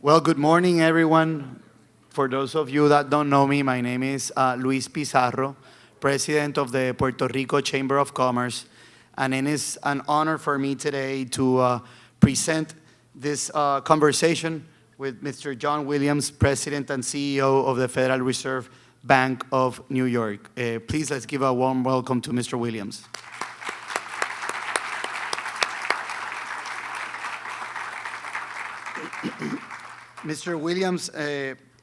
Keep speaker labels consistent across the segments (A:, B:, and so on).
A: Well, good morning, everyone. For those of you that don't know me, my name is Luis Pizarro, President of the Puerto Rico Chamber of Commerce, and it is an honor for me today to present this conversation with Mr. John Williams, President and CEO of the Federal Reserve Bank of New York. Please, let's give a warm welcome to Mr. Williams. Mr. Williams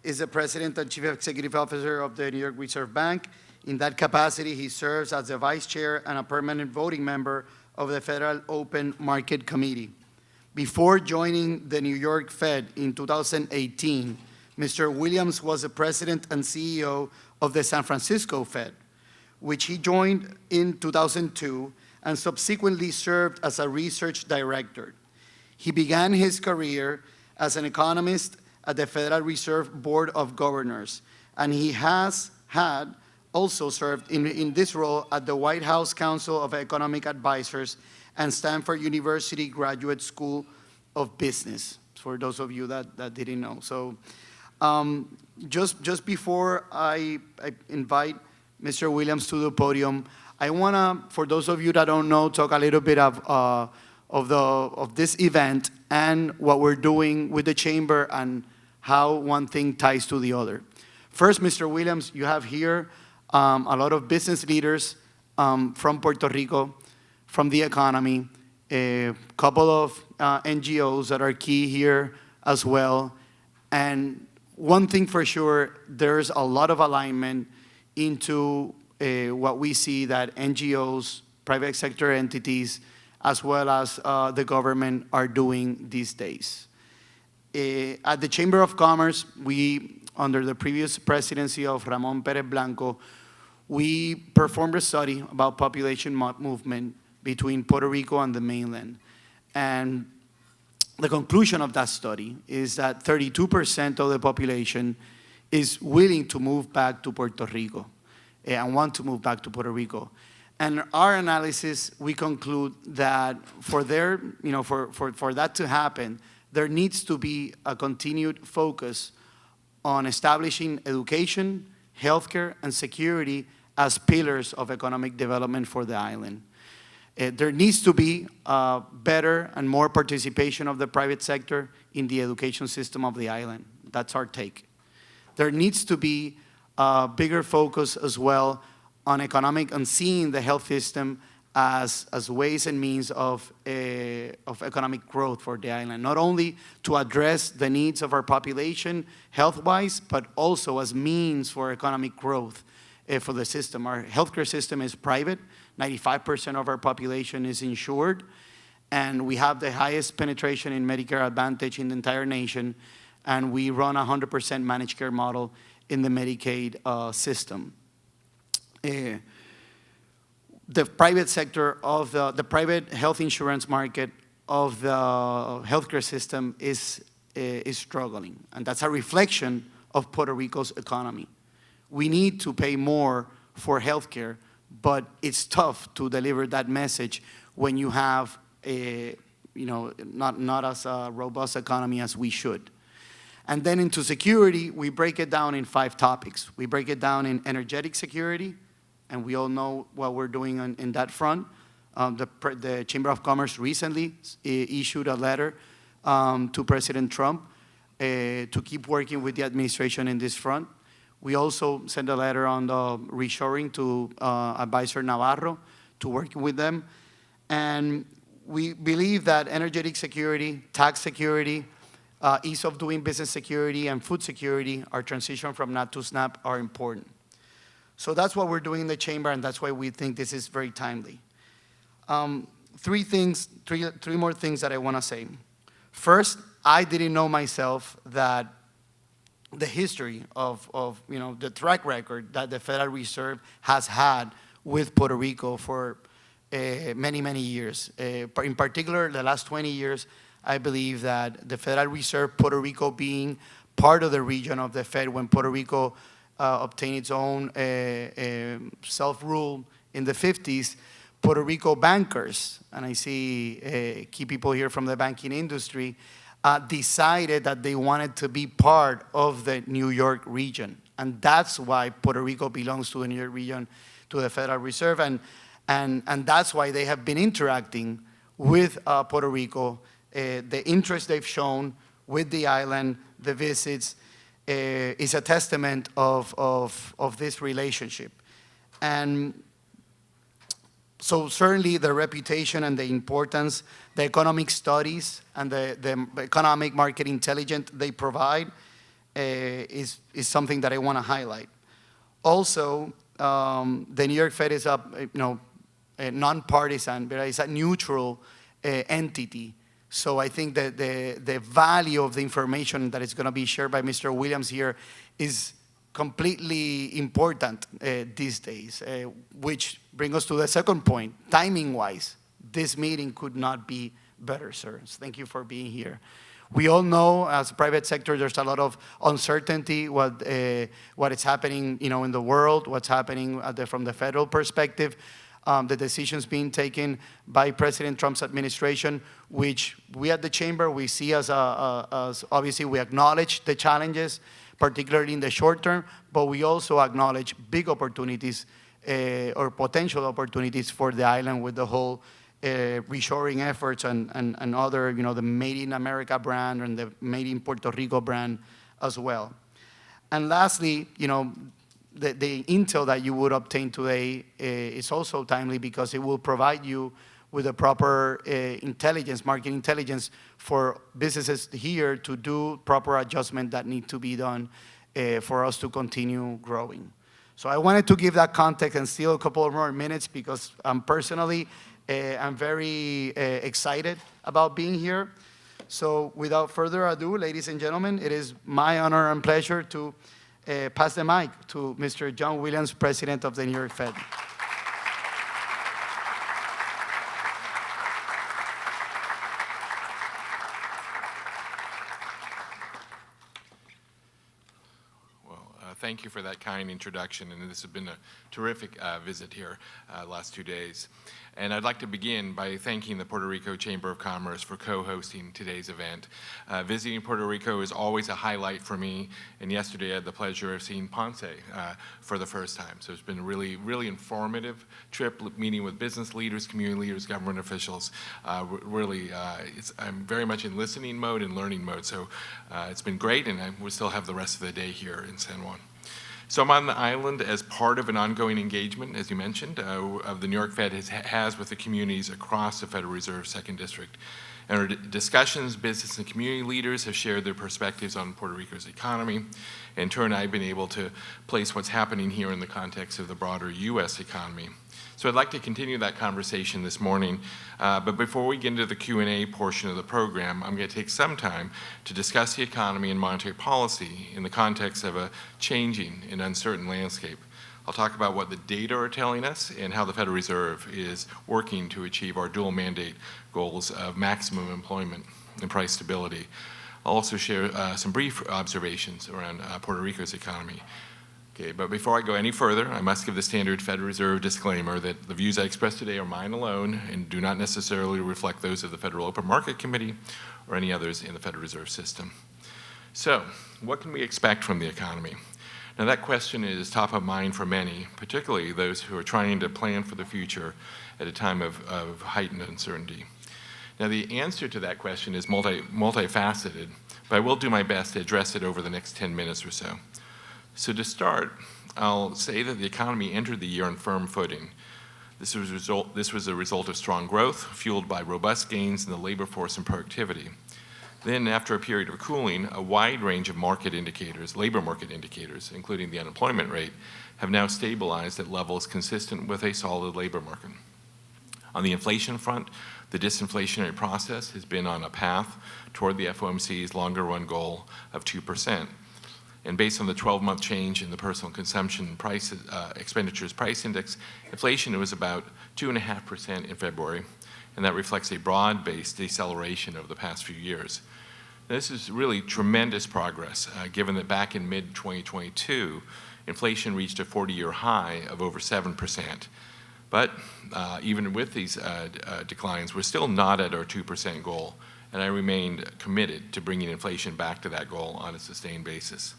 A: is the President and Chief Executive Officer of the New York Reserve Bank. In that capacity, he serves as the Vice Chair and a permanent voting member of the Federal Open Market Committee. Before joining the New York Fed in 2018, Mr. Williams was the President and CEO of the San Francisco Fed, which he joined in 2002 and subsequently served as a research director. He began his career as an economist at the Federal Reserve Board of Governors, and he has had also served in this role at the White House Council of Economic Advisors and Stanford University Graduate School of Business, for those of you that didn't know. So just before I invite Mr. Williams to the podium, I wanna, for those of you that don't know, talk a little bit of this event and what we're doing with the chamber and how one thing ties to the other. First, Mr. Williams, you have here a lot of business leaders from Puerto Rico, from the economy, a couple of NGOs that are key here as well. And one thing for sure, there's a lot of alignment into what we see that NGOs, private sector entities, as well as the government are doing these days. At the Chamber of Commerce, we, under the previous presidency of Ramon Pérez Blanco, we performed a study about population movement between Puerto Rico and the mainland. And the conclusion of that study is that 32% of the population is willing to move back to Puerto Rico and want to move back to Puerto Rico. And our analysis, we conclude that for that to happen, there needs to be a continued focus on establishing education, healthcare, and security as pillars of economic development for the island. There needs to be better and more participation of the private sector in the education system of the island. That's our take. There needs to be a bigger focus as well on economic and seeing the health system as ways and means of economic growth for the island, not only to address the needs of our population health-wise, but also as means for economic growth for the system. Our healthcare system is private, 95% of our population is insured, and we have the highest penetration in Medicare Advantage in the entire nation, and we run a 100% managed care model in the Medicaid system. The private sector of the private health insurance market of the healthcare system is struggling, and that's a reflection of Puerto Rico's economy. We need to pay more for healthcare, but it's tough to deliver that message when you have not as a robust economy as we should. And then into security, we break it down in 5 topics. We break it down in energetic security, and we all know what we're doing in that front. The Chamber of Commerce recently issued a letter to President Trump to keep working with the administration in this front. We also sent a letter on the reshoring to Advisor Navarro to work with them. And we believe that energetic security, tax security, ease of doing business security, and food security, our transition from NAT to SNAP, are important. So that's what we're doing in the chamber, and that's why we think this is very timely. Three more things that I want to say. First, I didn't know myself that the history of the track record that the Federal Reserve has had with Puerto Rico for many, many years. In particular, the last 20 years, I believe that the Federal Reserve, Puerto Rico being part of the region of the Fed when Puerto Rico obtained its own self-rule in the 50s, Puerto Rico bankers, and I see key people here from the banking industry, decided that they wanted to be part of the New York region. And that's why Puerto Rico belongs to the New York region, to the Federal Reserve. And that's why they have been interacting with Puerto Rico. The interest they've shown with the island, the visits, is a testament of this relationship. And so certainly the reputation and the importance, the economic studies and the economic market intelligence they provide is something that I want to highlight. Also, the New York Fed is a nonpartisan, but it's a neutral entity. So I think that the value of the information that is going to be shared by Mr. Williams here is completely important these days, which brings us to the second point. Timing-wise, this meeting could not be better, sir. Thank you for being here. We all know, as a private sector, there's a lot of uncertainty what is happening, in the world, what's happening from the federal perspective. The decisions being taken by President Trump's administration, which we at the Chamber, we see as obviously we acknowledge the challenges, particularly in the short term, but we also acknowledge big opportunities or potential opportunities for the island with the whole reshoring efforts and other, the Made in America brand and the Made in Puerto Rico brand as well. And lastly, the intel that you would obtain today is also timely because it will provide you with the proper intelligence, market intelligence for businesses here to do proper adjustment that need to be done for us to continue growing. So I wanted to give that context and steal a couple of more minutes because personally, I'm very excited about being here. So without further ado, ladies and gentlemen, it is my honor and pleasure to pass the mic to Mr. John Williams, President of the New York Fed.
B: Thank you for that kind introduction, and this has been a terrific visit here last 2 days. And I'd like to begin by thanking the Puerto Rico Chamber of Commerce for co-hosting today's event. Visiting Puerto Rico is always a highlight for me, and yesterday I had the pleasure of seeing Ponce for the first time. So it's been a really, really informative trip, meeting with business leaders, community leaders, government officials. I'm very much in listening mode and learning mode, so it's been great, and we still have the rest of the day here in San Juan. So I'm on the island as part of an ongoing engagement, as you mentioned, of the New York Fed has with the communities across the Federal Reserve Second District. In our discussions, business and community leaders have shared their perspectives on Puerto Rico's economy. In turn, I've been able to place what's happening here in the context of the broader U.S. economy. So I'd like to continue that conversation this morning, but before we get into the Q&A portion of the program, I'm going to take some time to discuss the economy and monetary policy in the context of a changing and uncertain landscape. I'll talk about what the data are telling us and how the Federal Reserve is working to achieve our dual mandate goals of maximum employment and price stability. I'll also share some brief observations around Puerto Rico's economy. Okay, but before I go any further, I must give the standard Federal Reserve disclaimer that the views I express today are mine alone and do not necessarily reflect those of the Federal Open Market Committee or any others in the Federal Reserve System. So, what can we expect from the economy? Now that question is top of mind for many, particularly those who are trying to plan for the future at a time of heightened uncertainty. Now the answer to that question is multifaceted, but I will do my best to address it over the next 10 minutes or so. So to start, I'll say that the economy entered the year on firm footing. This was a result of strong growth, fueled by robust gains in the labor force and productivity. Then, after a period of cooling, a wide range of market indicators, labor market indicators, including the unemployment rate, have now stabilized at levels consistent with a solid labor market. On the inflation front, the disinflationary process has been on a path toward the FOMC's longer run goal of 2%. And based on the 12-month change in the personal consumption expenditures price index, inflation was about 2.5% in February, and that reflects a broad-based deceleration over the past few years. Now, this is really tremendous progress, given that back in mid-2022, inflation reached a 40-year high of over 7%. But even with these declines, we're still not at our 2% goal, and I remained committed to bringing inflation back to that goal on a sustained basis.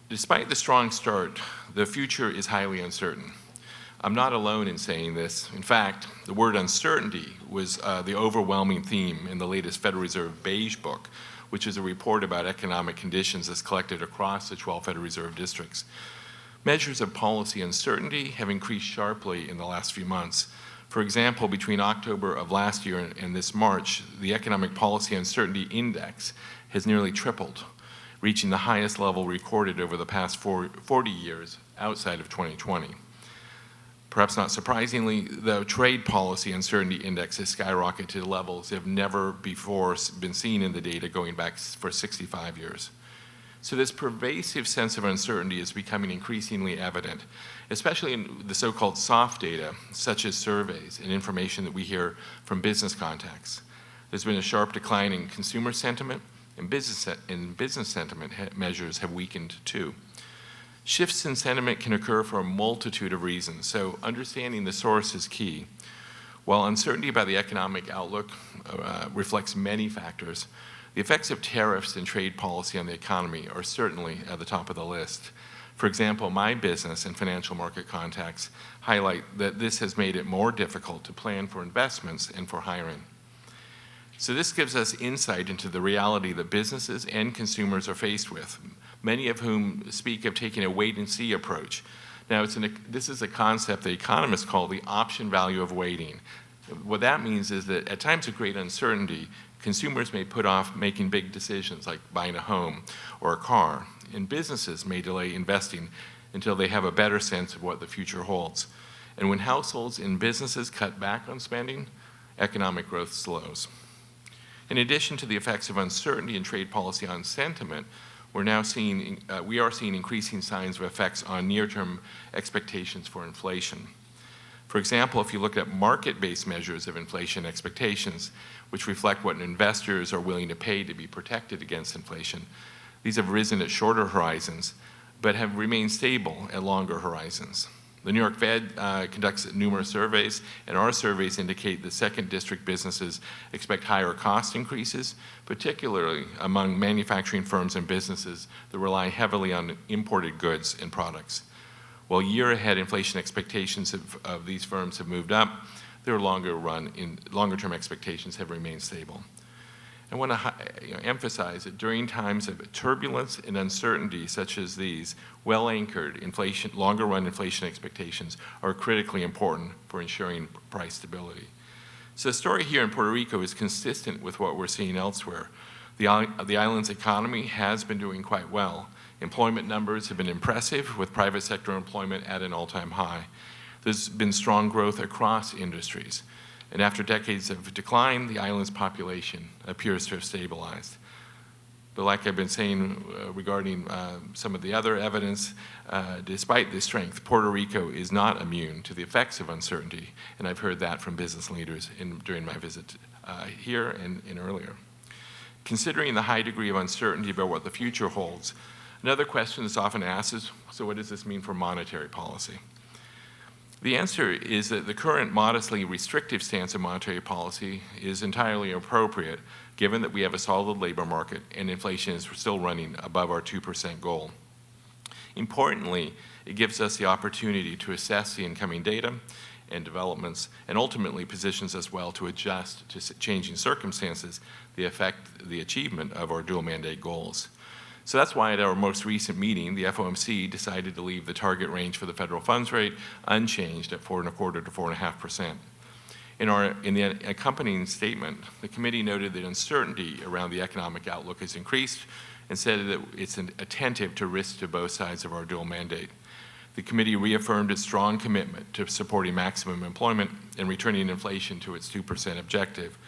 B: Despite the strong start, the future is highly uncertain. I'm not alone in saying this. In fact, the word uncertainty was the overwhelming theme in the latest Federal Reserve Beige Book, which is a report about economic conditions that's collected across the 12 Federal Reserve districts. Measures of policy uncertainty have increased sharply in the last few months. For example, between October of last year and this March, the Economic Policy Uncertainty Index has nearly tripled, reaching the highest level recorded over the past 40 years outside of 2020. Perhaps not surprisingly, the Trade Policy Uncertainty Index has skyrocketed to levels that have never before been seen in the data going back for 65 years. So this pervasive sense of uncertainty is becoming increasingly evident, especially in the so-called soft data, such as surveys and information that we hear from business contacts. There's been a sharp decline in consumer sentiment, and business sentiment measures have weakened too. Shifts in sentiment can occur for a multitude of reasons, so understanding the source is key. While uncertainty about the economic outlook reflects many factors, the effects of tariffs and trade policy on the economy are certainly at the top of the list. For example, my business and financial market contacts highlight that this has made it more difficult to plan for investments and for hiring. So this gives us insight into the reality that businesses and consumers are faced with, many of whom speak of taking a wait-and-see approach. Now, this is a concept that economists call the option value of waiting. What that means is that at times of great uncertainty, consumers may put off making big decisions like buying a home or a car, and businesses may delay investing until they have a better sense of what the future holds. And when households and businesses cut back on spending, economic growth slows. In addition to the effects of uncertainty in trade policy on sentiment, we are seeing increasing signs of effects on near-term expectations for inflation. For example, if you look at market-based measures of inflation expectations, which reflect what investors are willing to pay to be protected against inflation, these have risen at shorter horizons, but have remained stable at longer horizons. The New York Fed conducts numerous surveys, and our surveys indicate that second district businesses expect higher cost increases, particularly among manufacturing firms and businesses that rely heavily on imported goods and products. While year-ahead inflation expectations of these firms have moved up, their longer-term expectations have remained stable. I want to emphasize that during times of turbulence and uncertainty such as these, well-anchored longer-run inflation expectations are critically important for ensuring price stability. So the story here in Puerto Rico is consistent with what we're seeing elsewhere. The island's economy has been doing quite well. Employment numbers have been impressive, with private sector employment at an all-time high. There's been strong growth across industries. And after decades of decline, the island's population appears to have stabilized. But like I've been saying regarding some of the other evidence, despite this strength, Puerto Rico is not immune to the effects of uncertainty, and I've heard that from business leaders during my visit here and earlier. Considering the high degree of uncertainty about what the future holds, another question that's often asked is, so what does this mean for monetary policy? The answer is that the current modestly restrictive stance of monetary policy is entirely appropriate, given that we have a solid labor market and inflation is still running above our 2% goal. Importantly, it gives us the opportunity to assess the incoming data and developments, and ultimately positions us well to adjust to changing circumstances that affect the achievement of our dual mandate goals. So that's why at our most recent meeting, the FOMC decided to leave the target range for the federal funds rate unchanged at 4.25% to 4.5%. In the accompanying statement, the committee noted that uncertainty around the economic outlook has increased and said that it's attentive to risks to both sides of our dual mandate. The committee reaffirmed its strong commitment to supporting maximum employment and returning inflation to its 2% objective,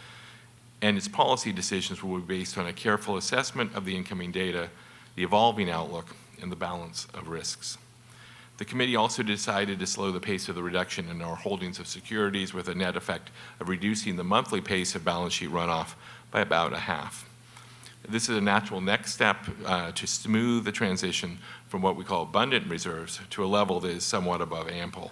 B: and its policy decisions will be based on a careful assessment of the incoming data, the evolving outlook, and the balance of risks. The committee also decided to slow the pace of the reduction in our holdings of securities, with a net effect of reducing the monthly pace of balance sheet runoff by about a half. This is a natural next step to smooth the transition from what we call abundant reserves to a level that is somewhat above ample.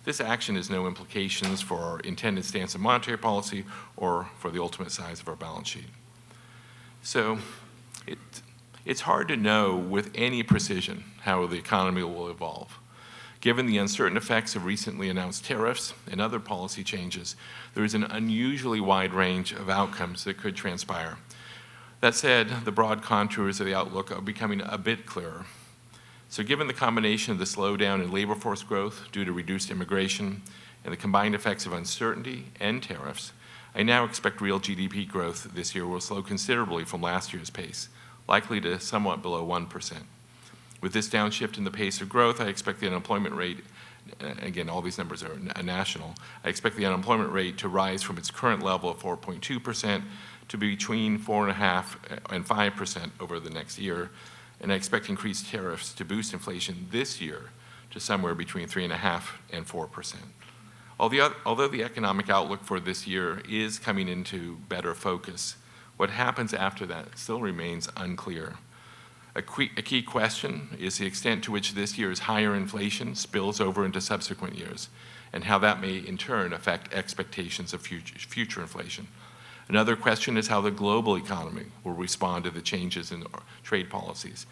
B: This action has no implications for our intended stance in monetary policy or for the ultimate size of our balance sheet. So it's hard to know with any precision how the economy will evolve. Given the uncertain effects of recently announced tariffs and other policy changes, there is an unusually wide range of outcomes that could transpire. That said, the broad contours of the outlook are becoming a bit clearer. So given the combination of the slowdown in labor force growth due to reduced immigration and the combined effects of uncertainty and tariffs, I now expect real GDP growth this year will slow considerably from last year's pace, likely to somewhat below 1%. With this downshift in the pace of growth, I expect the unemployment rate, again, all these numbers are national, I expect the unemployment rate to rise from its current level of 4.2% to be between 4.5% and 5% over the next year, and I expect increased tariffs to boost inflation this year to somewhere between 3.5% and 4%. Although the economic outlook for this year is coming into better focus, what happens after that still remains unclear. A key question is the extent to which this year's higher inflation spills over into subsequent years, and how that may in turn affect expectations of future inflation. Another question is how the global economy will respond to the changes in trade policies.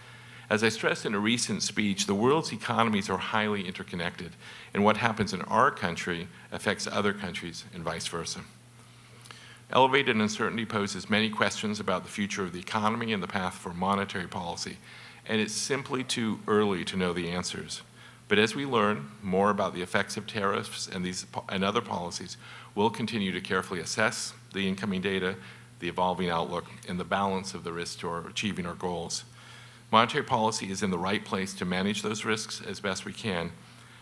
B: As I stressed in a recent speech, the world's economies are highly interconnected, and what happens in our country affects other countries and vice versa. Elevated uncertainty poses many questions about the future of the economy and the path for monetary policy, and it's simply too early to know the answers. But as we learn more about the effects of tariffs and other policies, we'll continue to carefully assess the incoming data, the evolving outlook, and the balance of the risks to achieving our goals. Monetary policy is in the right place to manage those risks as best we can.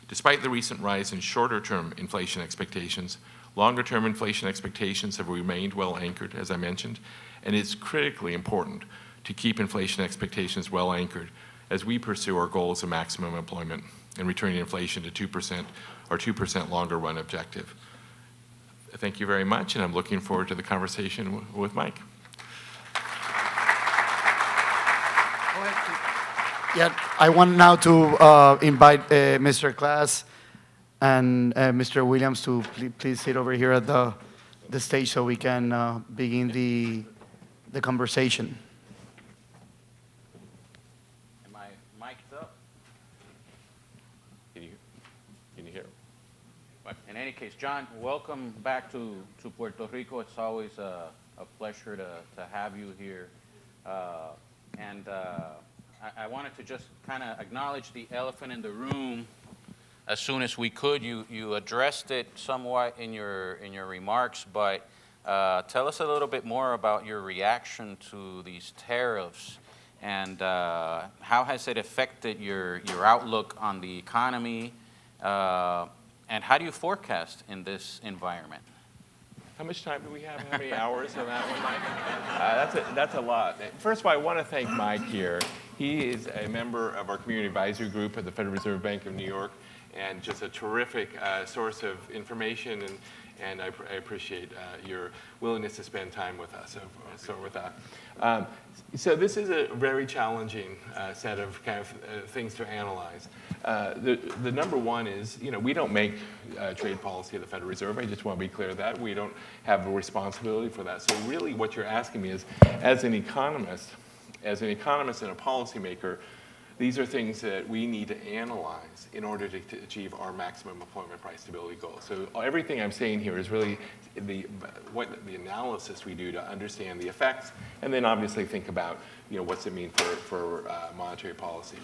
B: Despite the recent rise in shorter-term inflation expectations, longer-term inflation expectations have remained well anchored, as I mentioned, and it's critically important to keep inflation expectations well anchored as we pursue our goals of maximum employment and returning inflation to 2%, our 2% longer run objective. Thank you very much, and I'm looking forward to the conversation with Mike.
A: Yeah, I want now to invite Mr. Klaas and Mr. Williams to please sit over here at the stage so we can begin the conversation.
C: Am I mic'd up?
B: Can you hear?
C: In any case, John, welcome back to Puerto Rico. It's always a pleasure to have you here. I wanted to just kind of acknowledge the elephant in the room as soon as we could. You addressed it somewhat in your remarks, but tell us a little bit more about your reaction to these tariffs and how has it affected your outlook on the economy, and how do you forecast in this environment?
B: How much time do we have? How many hours on that one, Mike? That's a lot. First of all, I want to thank Mike here. He is a member of our community advisory group at the Federal Reserve Bank of New York, and just a terrific source of information, and I appreciate your willingness to spend time with us. So with that. So this is a very challenging set of kind of things to analyze. The number one is, we don't make trade policy at the Federal Reserve. I just want to be clear that we don't have a responsibility for that. So really what you're asking me is, as an economist and a policymaker, these are things that we need to analyze in order to achieve our maximum employment price stability goal. So everything I'm saying here is really the analysis we do to understand the effects, and then obviously think about what's it mean for monetary policy.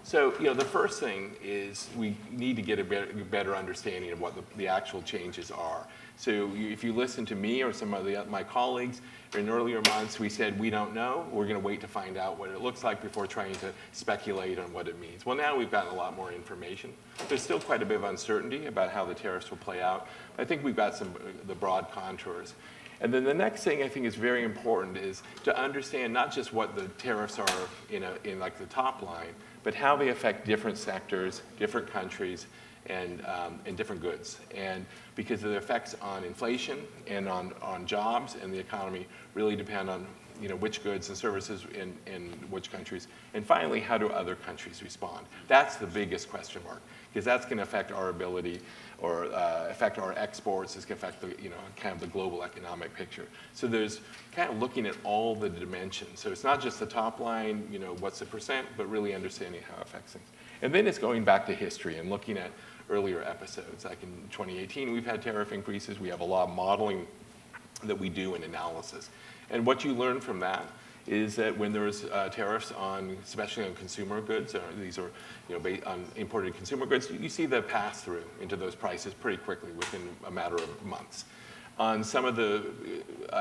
B: So the first thing is we need to get a better understanding of what the actual changes are. So if you listen to me or some of my colleagues, in earlier months we said we don't know. We're going to wait to find out what it looks like before trying to speculate on what it means. Well, now we've gotten a lot more information. There's still quite a bit of uncertainty about how the tariffs will play out. I think we've got the broad contours. And then the next thing I think is very important is to understand not just what the tariffs are in like the top line, but how they affect different sectors, different countries, and different goods. And because of the effects on inflation and on jobs and the economy really depend on which goods and services in which countries. And finally, how do other countries respond? That's the biggest question mark, because that's going to affect our ability or affect our exports. It's going to affect the, kind of the global economic picture. So there's kind of looking at all the dimensions. So it's not just the top line, what's the percent, but really understanding how it affects things. And then it's going back to history and looking at earlier episodes. Like in 2018, we've had tariff increases. We have a lot of modeling that we do and analysis. And what you learn from that is that when there's tariffs on, especially on consumer goods, these are based on imported consumer goods, you see the pass-through into those prices pretty quickly within a matter of months. On some of the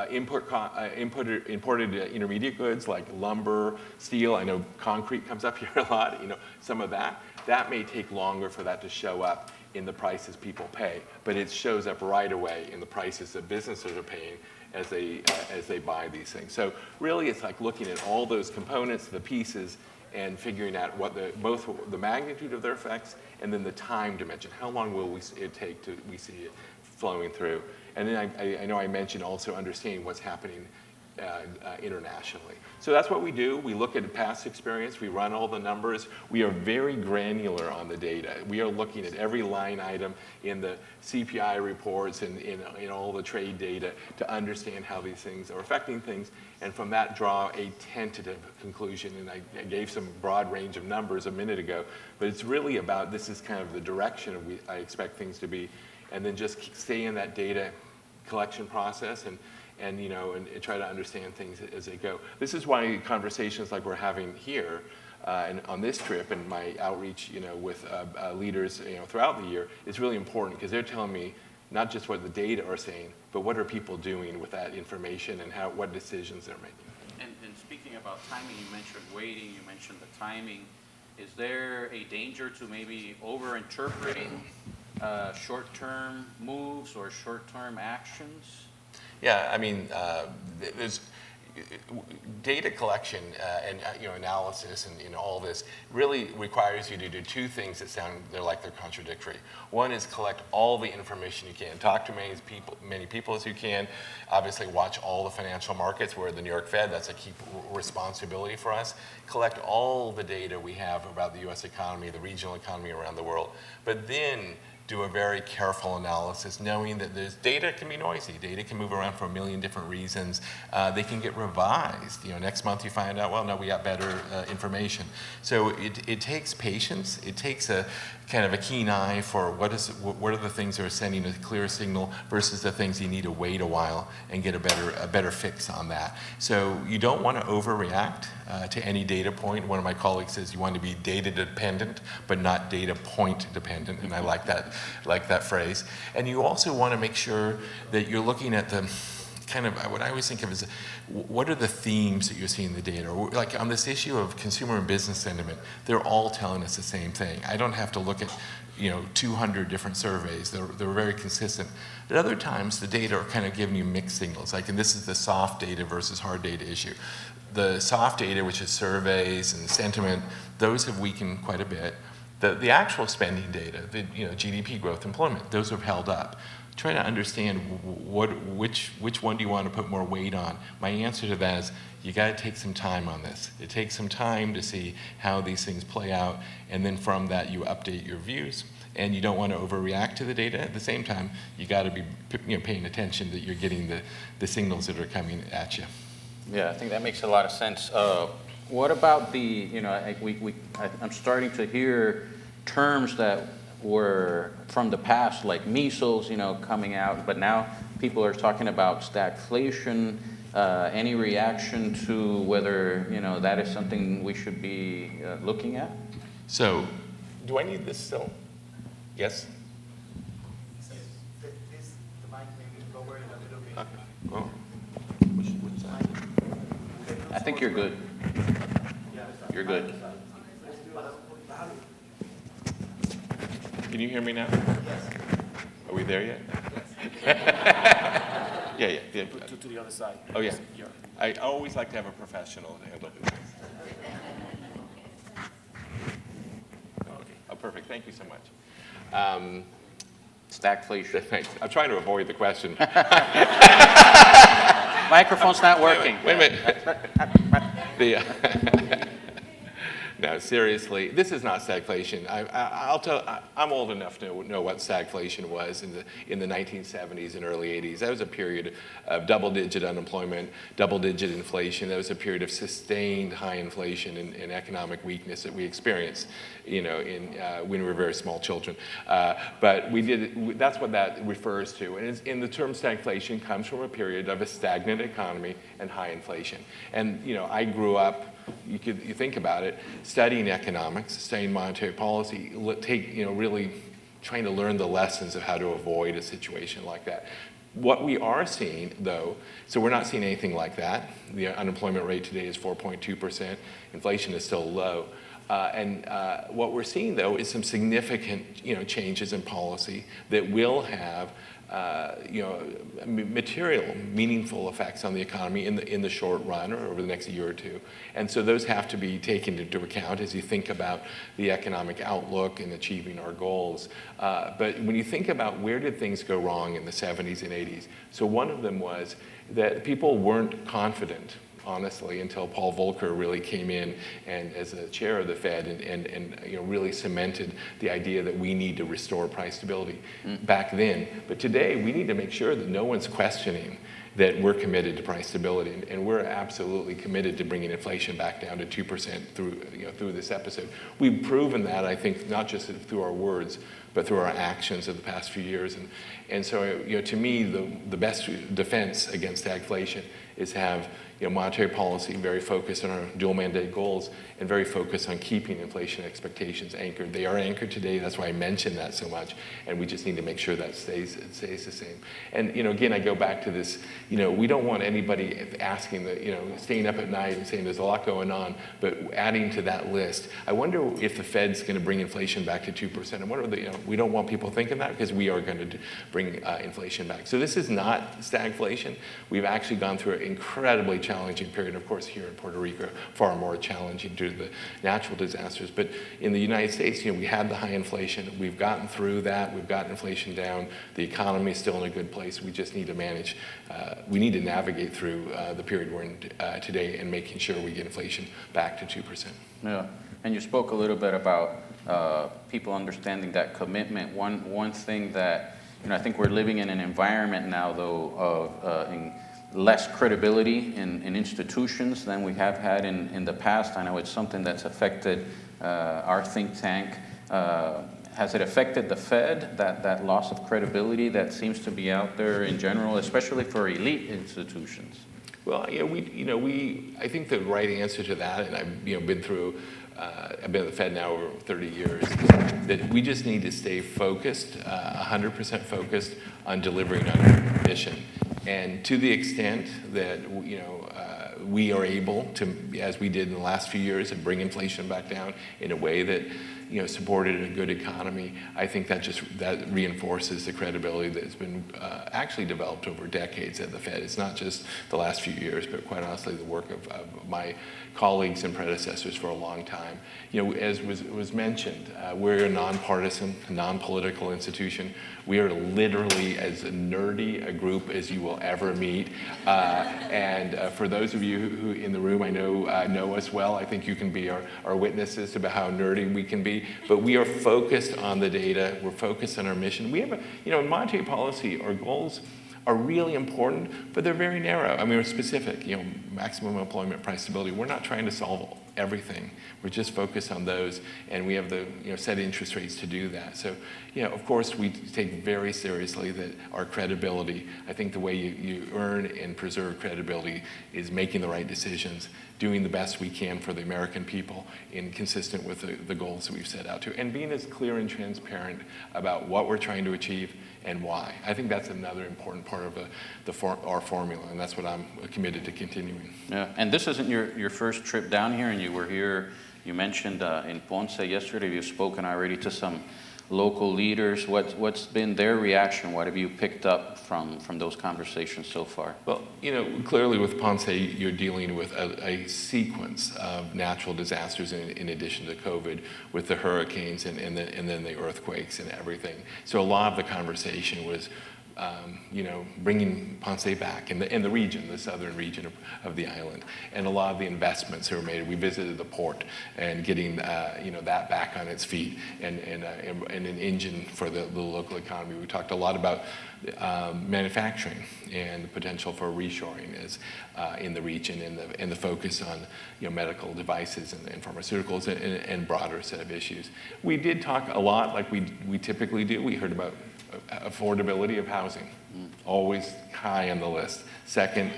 B: imported intermediate goods like lumber, steel, I know concrete comes up here a lot, some of that may take longer for that to show up in the prices people pay, but it shows up right away in the prices that businesses are paying as they buy these things. So really it's like looking at all those components, the pieces, and figuring out what both the magnitude of their effects and then the time dimension. How long will it take to we see it flowing through? And then I know I mentioned also understanding what's happening internationally. So that's what we do. We look at past experience. We run all the numbers. We are very granular on the data. We are looking at every line item in the CPI reports and in all the trade data to understand how these things are affecting things, and from that draw a tentative conclusion. And I gave some broad range of numbers a minute ago, but it's really about this is kind of the direction I expect things to be, and then just stay in that data collection process and try to understand things as they go. This is why conversations like we're having here and on this trip and my outreach, with leaders, throughout the year is really important, because they're telling me not just what the data are saying, but what are people doing with that information and what decisions they're making.
C: And speaking about timing, you mentioned waiting, you mentioned the timing. Is there a danger to maybe over-interpreting short-term moves or short-term actions?
D: Yeah, I mean, there's data collection and analysis and all this really requires you to do two things that they're contradictory. One is collect all the information you can, talk to many people as you can. Obviously, watch all the financial markets. We're the New York Fed. That's a key responsibility for us. Collect all the data we have about the U.S. economy, the regional economy around the world, but then do a very careful analysis, knowing that data can be noisy. Data can move around for a million different reasons. They can get revised. Next month you find out, well, no, we got better information. So it takes patience. It takes a kind of a keen eye for what are the things that are sending a clear signal versus the things you need to wait a while and get a better fix on that. So you don't want to overreact to any data point. One of my colleagues says you want to be data dependent, but not data point dependent, and I like that phrase. And you also want to make sure that you're looking at the kind of what I always think of as what are the themes that you're seeing in the data? Like on this issue of consumer and business sentiment, they're all telling us the same thing. I don't have to look at 200 different surveys. They're very consistent. At other times, the data are kind of giving you mixed signals. Like, and this is the soft data versus hard data issue. The soft data, which is surveys and sentiment, those have weakened quite a bit. The actual spending data, the GDP growth, employment, those have held up. Try to understand which one do you want to put more weight on. My answer to that is you got to take some time on this. It takes some time to see how these things play out, and then from that you update your views. And you don't want to overreact to the data. At the same time, you got to be paying attention that you're getting the signals that are coming at you.
C: Yeah, I think that makes a lot of sense. What about I'm starting to hear terms that were from the past, like measles, coming out, but now people are talking about stagflation. Any reaction to whether, that is something we should be looking at?
D: So, do I need this still? Yes?
A: The mic maybe lower it a little bit.
D: Okay. Well, which side?
C: I think you're good. You're good.
D: Can you hear me now?
A: Yes.
D: Are we there yet? Yeah.
E: To the other side.
D: Oh, yeah. I always like to have a professional handle this. Okay. Oh, perfect. Thank you so much.
C: Stagflation.
D: Thanks. I'm trying to avoid the question.
C: Microphone's not working.
D: Wait a minute. No, seriously, this is not stagflation. I'm old enough to know what stagflation was in the 1970s and early 80s. That was a period of double-digit unemployment, double-digit inflation. That was a period of sustained high inflation and economic weakness that we experienced, when we were very small children. But that's what that refers to. And the term stagflation comes from a period of a stagnant economy and high inflation. And, I grew up, you think about it, studying economics, studying monetary policy, really trying to learn the lessons of how to avoid a situation like that. What we are seeing, though, so we're not seeing anything like that. The unemployment rate today is 4.2%. Inflation is still low. And what we're seeing, though, is some significant, changes in policy that will have material, meaningful effects on the economy in the short run or over the next year or two. And so those have to be taken into account as you think about the economic outlook and achieving our goals. But when you think about where did things go wrong in the 70s and 80s, so one of them was that people weren't confident, honestly, until Paul Volcker really came in and as the chair of the Fed and really cemented the idea that we need to restore price stability back then. But today, we need to make sure that no one's questioning that we're committed to price stability, and we're absolutely committed to bringing inflation back down to 2% through this episode. We've proven that, I think, not just through our words, but through our actions of the past few years. And so, to me, the best defense against stagflation is to have monetary policy very focused on our dual mandate goals and very focused on keeping inflation expectations anchored. They are anchored today. That's why I mentioned that so much. And we just need to make sure that stays the same. And again, I go back to this. We don't want anybody asking staying up at night and saying there's a lot going on, but adding to that list. I wonder if the Fed's going to bring inflation back to 2%. I wonder we don't want people thinking that because we are going to bring inflation back. So this is not stagflation. We've actually gone through an incredibly challenging period. Of course, here in Puerto Rico, far more challenging due to the natural disasters. But in the United States, we had the high inflation. We've gotten through that. We've gotten inflation down. The economy is still in a good place. We just need to manage. We need to navigate through the period we're in today and making sure we get inflation back to 2%.
C: Yeah, and you spoke a little bit about people understanding that commitment. One thing that I think we're living in an environment now, though, of less credibility in institutions than we have had in the past. I know it's something that's affected our think tank. Has it affected the Fed, that loss of credibility that seems to be out there in general, especially for elite institutions?
D: Well, I think the right answer to that, and I've been through, I've been at the Fed now over 30 years, that we just need to stay focused, 100% focused on delivering on our mission. And to the extent that we are able to, as we did in the last few years, and bring inflation back down in a way that supported a good economy, I think that reinforces the credibility that's been actually developed over decades at the Fed. It's not just the last few years, but quite honestly, the work of my colleagues and predecessors for a long time. As was mentioned, we're a nonpartisan, non-political institution. We are literally as nerdy a group as you will ever meet. And for those of you who in the room I know us well, I think you can be our witnesses about how nerdy we can be. But we are focused on the data. We're focused on our mission. We have in monetary policy, our goals are really important, but they're very narrow. I mean, we're specific, maximum employment, price stability. We're not trying to solve everything. We're just focused on those, and we have the set interest rates to do that. So, of course, we take very seriously that our credibility. I think the way you earn and preserve credibility is making the right decisions, doing the best we can for the American people, and consistent with the goals that we've set out to, and being as clear and transparent about what we're trying to achieve and why. I think that's another important part of our formula, and that's what I'm committed to continuing.
C: Yeah, and this isn't your first trip down here, and you were here, you mentioned in Ponce yesterday, you've spoken already to some local leaders. What's been their reaction? What have you picked up from those conversations so far?
D: Well, clearly with Ponce, you're dealing with a sequence of natural disasters in addition to COVID, with the hurricanes and then the earthquakes and everything. So a lot of the conversation was
B: bringing Ponce back in the region, the southern region of the island, and a lot of the investments that were made. We visited the port and getting that back on its feet and an engine for the local economy. We talked a lot about manufacturing and the potential for reshoring as in the region and the focus on medical devices and pharmaceuticals and broader set of issues. We did talk a lot, like we typically do. We heard about affordability of housing, always high on the list. Second,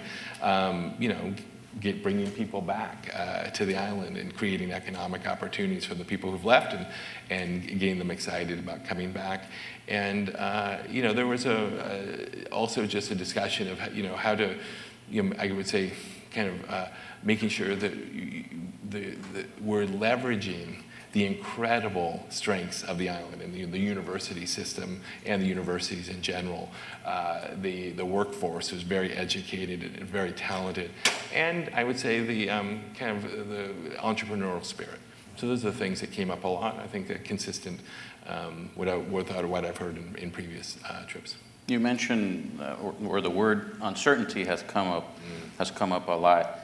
B: bringing people back to the island and creating economic opportunities for the people who've left and getting them excited about coming back. And there was also just a discussion of how to, I would say, kind of making sure that we're leveraging the incredible strengths of the island and the university system and the universities in general. The workforce is very educated and very talented, and I would say the kind of the entrepreneurial spirit. So those are the things that came up a lot. I think they're consistent with what I've heard in previous trips.
C: You mentioned, or the word uncertainty has come up a lot.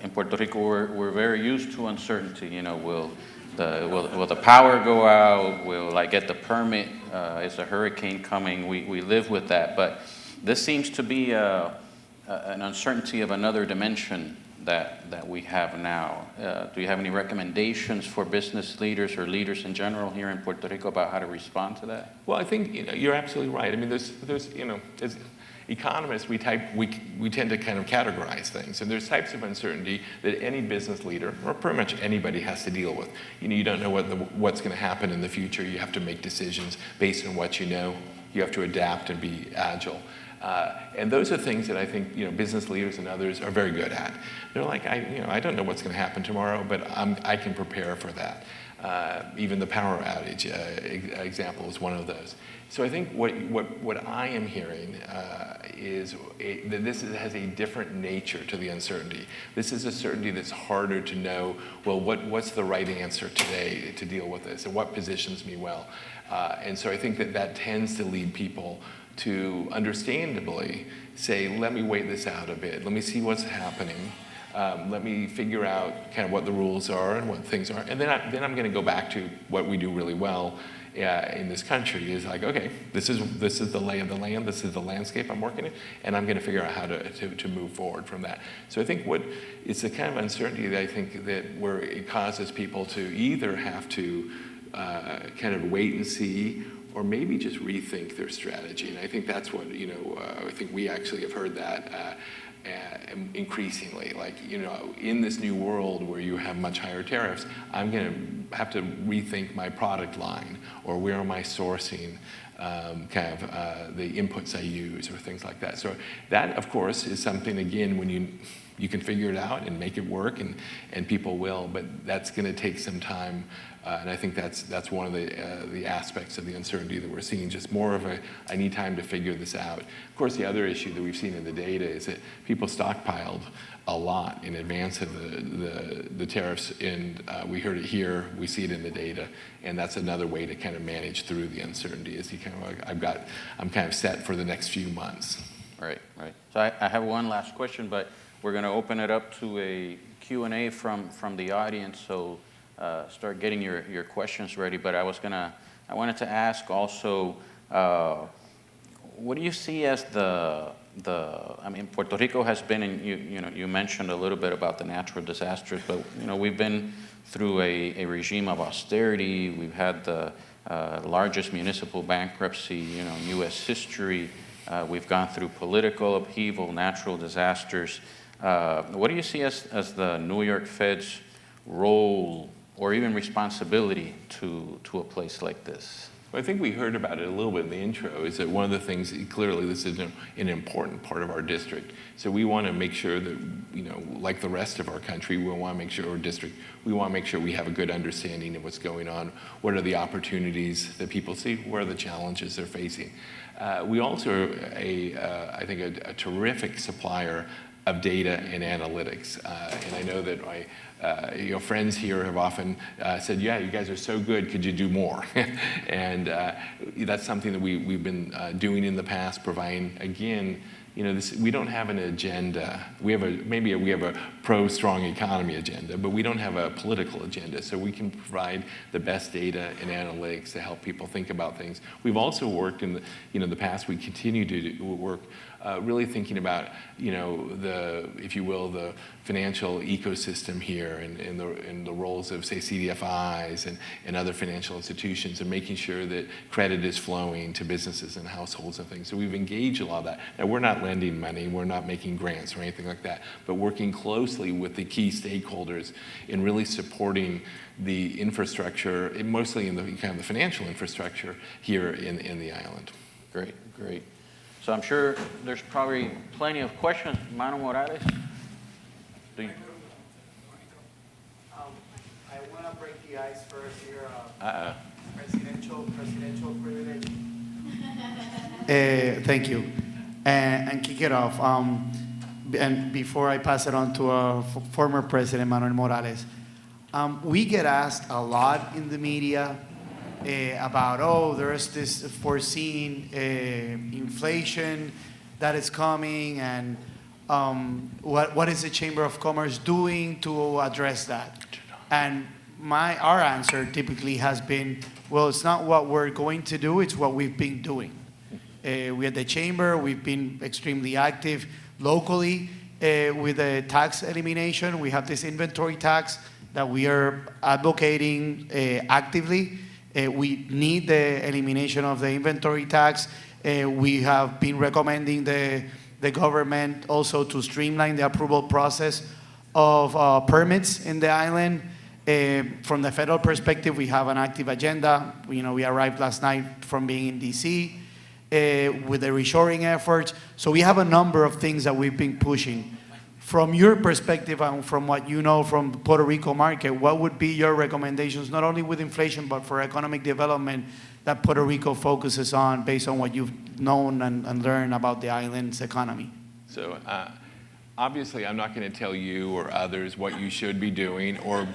C: In Puerto Rico, we're very used to uncertainty. Will the power go out? Will I get the permit? Is a hurricane coming? We live with that. But this seems to be an uncertainty of another dimension that we have now. Do you have any recommendations for business leaders or leaders in general here in Puerto Rico about how to respond to that?
B: Well, I think you're absolutely right. I mean, there's as economists, we tend to kind of categorize things, and there's types of uncertainty that any business leader or pretty much anybody has to deal with. You don't know what's going to happen in the future. You have to make decisions based on what you know. You have to adapt and be agile. And those are things that I think business leaders and others are very good at. They're like, I don't know what's going to happen tomorrow, but I can prepare for that. Even the power outage example is one of those. So I think what I am hearing is that this has a different nature to the uncertainty. This is a certainty that's harder to know, well, what's the right answer today to deal with this, and what positions me well. And so I think that tends to lead people to understandably say, let me wait this out a bit. Let me see what's happening. Let me figure out kind of what the rules are and what things are. And then I'm going to go back to what we do really well in this country is like, okay, this is the lay of the land. This is the landscape I'm working in. And I'm going to figure out how to move forward from that. So I think it's the kind of uncertainty that I think that where it causes people to either have to kind of wait and see, or maybe just rethink their strategy. And I think that's what, I think we actually have heard that increasingly. Like, in this new world where you have much higher tariffs, I'm going to have to rethink my product line, or where am I sourcing the inputs I use, or things like that. So that, of course, is something, again, when you can figure it out and make it work, and people will, but that's going to take some time. And I think that's one of the aspects of the uncertainty that we're seeing, just more of I need time to figure this out. Of course, the other issue that we've seen in the data is that people stockpiled a lot in advance of the tariffs, and we heard it here, we see it in the data, and that's another way to kind of manage through the uncertainty, is you kind of like, I'm kind of set for the next few months.
C: Right. So I have one last question, but we're going to open it up to a Q&A from the audience, so start getting your questions ready. But I wanted to ask also, what do you see as I mean, Puerto Rico has been in, you mentioned a little bit about the natural disasters, but we've been through a regime of austerity. We've had the largest municipal bankruptcy in U.S. history. We've gone through political upheaval, natural disasters. What do you see as the New York Fed's role or even responsibility to a place like this?
B: Well, I think we heard about it a little bit in the intro, is that one of the things, clearly this is an important part of our district. So we want to make sure that, like the rest of our country, we want to make sure, our district, we want to make sure we have a good understanding of what's going on, what are the opportunities that people see, what are the challenges they're facing. We also are I think a terrific supplier of data and analytics. And I know that my friends here have often said, yeah, you guys are so good, could you do more? And that's something that we've been doing in the past, providing, again, we don't have an agenda. We have a pro-strong economy agenda, but we don't have a political agenda. So we can provide the best data and analytics to help people think about things. We've also worked in the past. We continue to work really thinking about if you will, the financial ecosystem here and the roles of, say, CDFIs and other financial institutions, and making sure that credit is flowing to businesses and households and things. So we've engaged a lot of that. Now, we're not lending money, we're not making grants or anything like that, but working closely with the key stakeholders in really supporting the infrastructure, mostly in the kind of the financial infrastructure here in the island.
C: Great, great. So I'm sure there's probably plenty of questions. Mano Morales? Do you?
A: I want to break the ice first here. Presidential privilege. Thank you. And kick it off. And before I pass it on to former President Manuel Morales, we get asked a lot in the media about, there's this foreseen inflation that is coming, and what is the Chamber of Commerce doing to address that? And our answer typically has been, well, it's not what we're going to do, it's what we've been doing. We at the Chamber, we've been extremely active locally with the tax elimination. We have this inventory tax that we are advocating actively. We need the elimination of the inventory tax. We have been recommending the government also to streamline the approval process of permits in the island. From the federal perspective, we have an active agenda. We arrived last night from being in DC with the reshoring efforts. So we have a number of things that we've been pushing. From your perspective and from what you know from the Puerto Rico market, what would be your recommendations, not only with inflation, but for economic development that Puerto Rico focuses on based on what you've known and learned about the island's economy?
B: So obviously, I'm not going to tell you or others what you should be doing or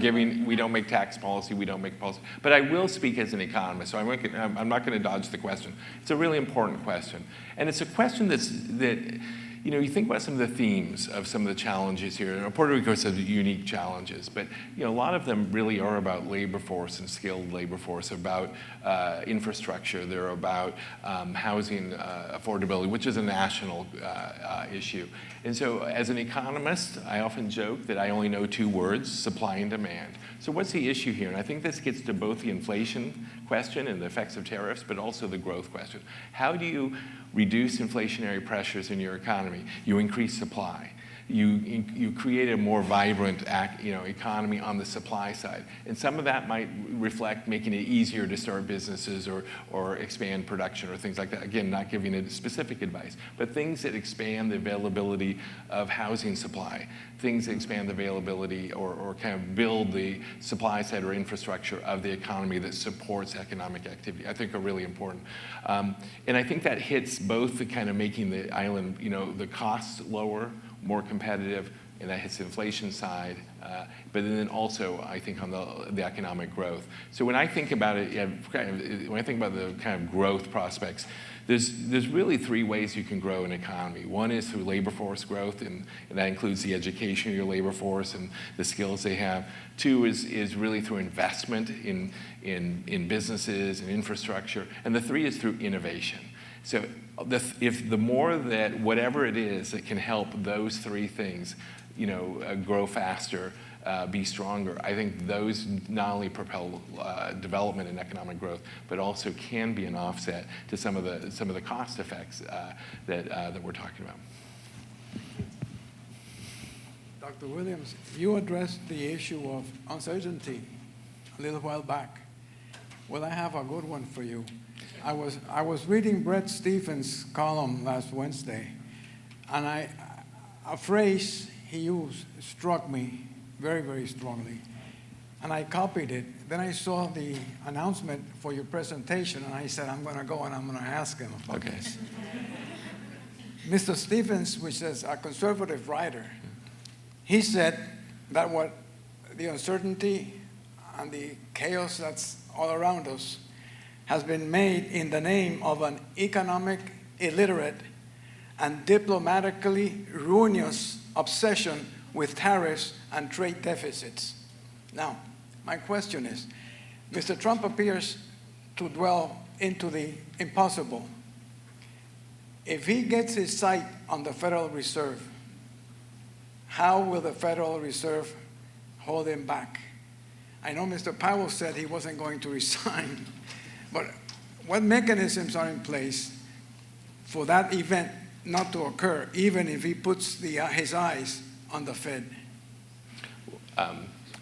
B: giving. We don't make tax policy. We don't make policy. But I will speak as an economist, so I'm not going to dodge the question. It's a really important question, and it's a question that. You think about some of the themes of some of the challenges here. Puerto Rico has unique challenges, but a lot of them really are about labor force and skilled labor force, about infrastructure. They're about housing affordability, which is a national issue. And so as an economist, I often joke that I only know two words: supply and demand. So what's the issue here? And I think this gets to both the inflation question and the effects of tariffs, but also the growth question. How do you reduce inflationary pressures in your economy? You increase supply. You create a more vibrant economy on the supply side. And some of that might reflect making it easier to start businesses or expand production or things like that. Again, not giving it specific advice, but things that expand the availability of housing supply, things that expand the availability or kind of build the supply side or infrastructure of the economy that supports economic activity, I think are really important. And I think that hits both the kind of making the island, the costs lower, more competitive, and that hits the inflation side, but then also I think on the economic growth. So when I think about it, when I think about the kind of growth prospects, there's really three ways you can grow an economy. One is through labor force growth, and that includes the education of your labor force and the skills they have. Two is really through investment in businesses and infrastructure, and the three is through innovation. So if the more that whatever it is that can help those three things, grow faster, be stronger, I think those not only propel development and economic growth, but also can be an offset to some of the cost effects that we're talking about.
E: Dr. Williams, you addressed the issue of uncertainty a little while back. Well, I have a good one for you. I was reading Bret Stephens' column last Wednesday, and a phrase he used struck me very, very strongly, and I copied it. Then I saw the announcement for your presentation, and I said, I'm going to go and I'm going to ask him about this. Mr. Stephens, which is a conservative writer, he said that what the uncertainty and the chaos that's all around us has been made in the name of an economic, illiterate, and diplomatically ruinous obsession with tariffs and trade deficits. Now, my question is, Mr. Trump appears to dwell into the impossible. If he gets his sight on the Federal Reserve, how will the Federal Reserve hold him back? I know Mr. Powell said he wasn't going to resign, but what mechanisms are in place for that event not to occur, even if he puts his eyes on the Fed?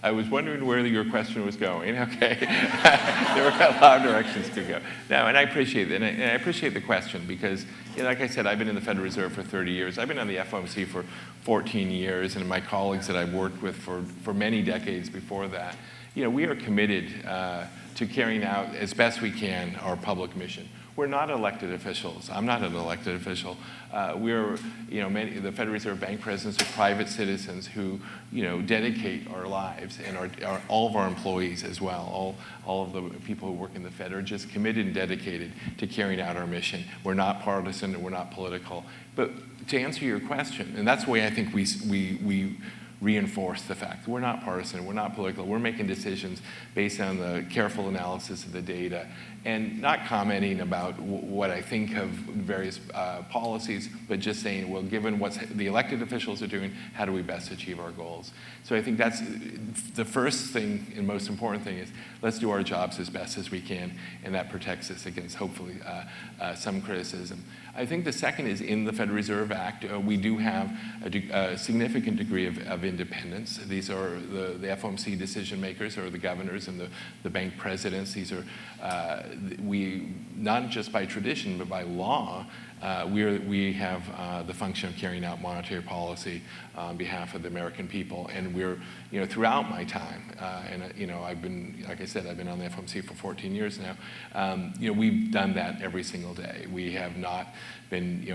F: I was wondering where your question was going. Okay, there were a lot of directions to go. No, and I appreciate it, and I appreciate the question because, like I said, I've been in the Federal Reserve for 30 years. I've been on the FOMC for 14 years, and my colleagues that I've worked with for many decades before that. We are committed to carrying out as best we can our public mission. We're not elected officials. I'm not an elected official. The Federal Reserve Bank presidents are private citizens who, dedicate our lives, and all of our employees as well. All of the people who work in the Fed are just committed and dedicated to carrying out our mission. We're not partisan and we're not political. But to answer your question, and that's the way I think we reinforce the fact we're not partisan, we're not political, we're making decisions based on the careful analysis of the data and not commenting about what I think of various policies, but just saying, well, given what the elected officials are doing, how do we best achieve our goals? So I think that's the first thing and most important thing is let's do our jobs as best as we can, and that protects us against hopefully some criticism. I think the second is in the Federal Reserve Act, we do have a significant degree of independence. These are the FOMC decision makers, or the governors and the bank presidents. These are, we, not just by tradition, but by law, we have the function of carrying out monetary policy on behalf of the American people. And we're, throughout my time, I've been, like I said, I've been on the FOMC for 14 years now, we've done that every single day. We have not been,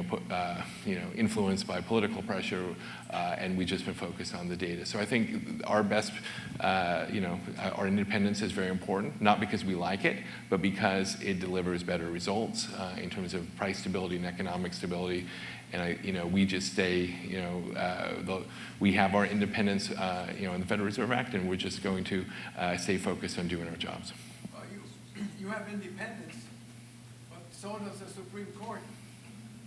F: influenced by political pressure, and we've just been focused on the data. So I think our best, our independence is very important, not because we like it, but because it delivers better results in terms of price stability and economic stability. And we just stay, we have our independence, in the Federal Reserve Act, and we're just going to stay focused on doing our jobs.
E: Well, you have independence, but so does the Supreme Court.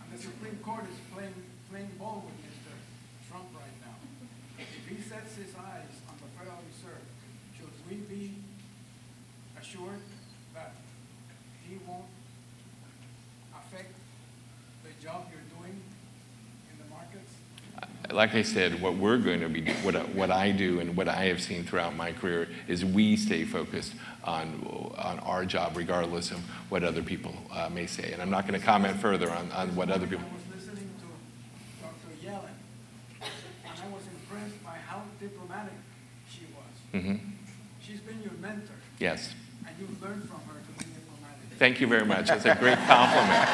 E: And the Supreme Court is playing ball with Mr. Trump right now. If he sets his eyes on the Federal Reserve, should we be assured that he won't affect the job you're doing in the markets?
F: Like I said, what we're going to be, what I do and what I have seen throughout my career is we stay focused on our job, regardless of what other people may say. And I'm not going to comment further on what other people.
E: I was listening to Dr. Yellen, and I was impressed by how diplomatic she was.
F: Mm-hmm.
E: She's been your mentor.
F: Yes.
E: And you've learned from her to be diplomatic.
F: Thank you very much. That's a great compliment.